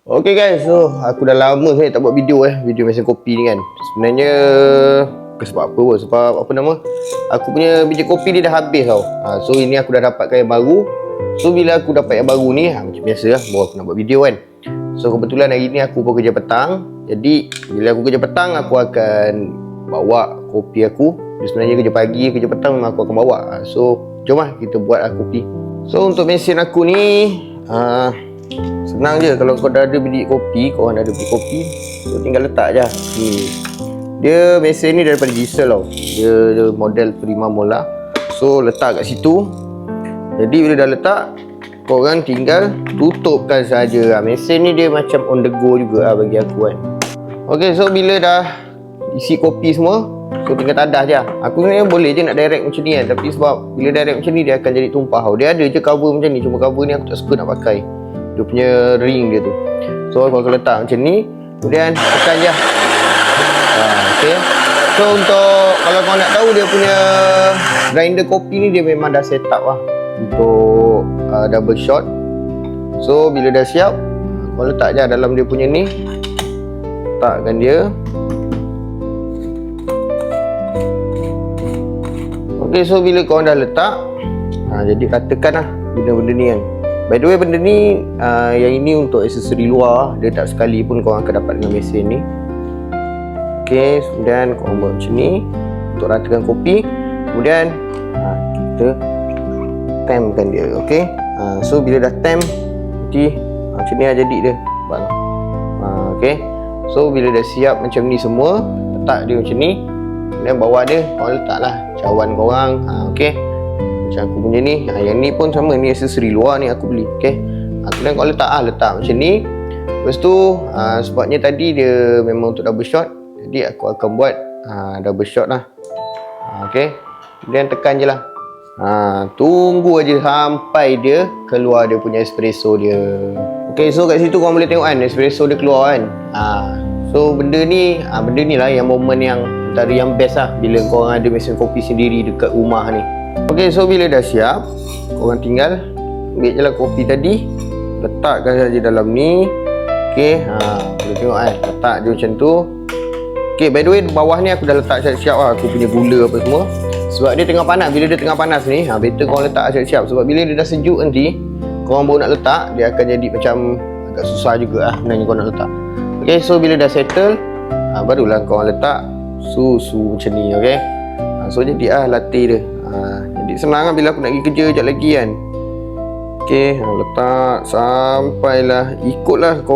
Okay guys, so aku dah lama saya tak buat video video mesin kopi ni kan. Sebenarnya sebab apa pun, sebab apa nama, aku punya biji kopi ni dah habis tau. So ini aku dah dapatkan yang baru. So bila aku dapat yang baru ni, macam biasa lah, baru aku nak buat video kan. So kebetulan hari ni aku kerja petang. Jadi bila aku kerja petang, aku akan bawa kopi aku. Dia sebenarnya kerja pagi, kerja petang memang aku akan bawa. So jom lah kita buat kopi. So untuk mesin aku ni senang je. Kalau kau dah ada biji kopi, kau dah ada biji kopi, kau tinggal letak je ni. Dia mesin ni daripada diesel tau. Dia model Prima Mola. So letak kat situ. Jadi bila dah letak, kau orang tinggal tutupkan saja. Mesin ni dia macam on the go juga bagi aku kan. Okay, so bila dah isi kopi semua, so tinggal tadah je. Aku sebenarnya boleh je nak direct macam ni kan. Tapi sebab bila direct macam ni, dia akan jadi tumpah tau. Dia ada je cover macam ni. Cuma cover ni aku tak suka nak pakai. Dia punya ring dia tu. So kau akan letak macam ni, kemudian tekan je. Okay. So untuk, kalau kau nak tahu dia punya grinder kopi ni, dia memang dah set up lah untuk double shot. So bila dah siap, kau letak je dalam dia punya ni. Letakkan dia. Okay, so bila kau dah letak, jadi ratakan lah benda-benda ni kan. By the way, benda ni yang ini untuk aksesori luar. Dia tak sekali pun korang akan dapat dengan mesin ni. Okay, kemudian korang buat macam ni untuk ratakan kopi. Kemudian kita temkan dia. Okay, so bila dah tem, nanti macam ni lah jadi dia. Okay, so bila dah siap macam ni semua, letak dia macam ni. Kemudian bawah dia korang letak lah cawan korang. Okay, macam aku punya ni, yang ni pun sama, ni aksesori luar ni aku beli. Okay, kemudian kau letak macam ni. Lepas tu sebabnya tadi dia memang untuk double shot, jadi aku akan buat double shot lah. Okay, kemudian tekan je lah. Tunggu aja sampai dia keluar dia punya espresso dia. Okay, so kat situ korang boleh tengok kan, espresso dia keluar kan. So benda ni lah yang momen yang antara yang best lah, bila korang ada mesin kopi sendiri dekat rumah ni. Okay, so bila dah siap, korang tinggal ambil je lah kopi tadi, letakkan saja dalam ni. Okay, boleh tengok kan, letak je macam tu. Okay, by the way, bawah ni aku dah letak siap-siap lah aku punya gula apa semua. Sebab dia tengah panas. Bila dia tengah panas ni, better korang letak siap-siap. Sebab bila dia dah sejuk nanti, korang baru nak letak, dia akan jadi macam agak susah juga lah sebenarnya korang nak letak. Okay, so bila dah settle, barulah korang letak susu macam ni. Okay, so jadi latte dia. Jadi senang lah bila aku nak pergi kerja sekejap lagi kan. Okay, letak sampailah, ikutlah korang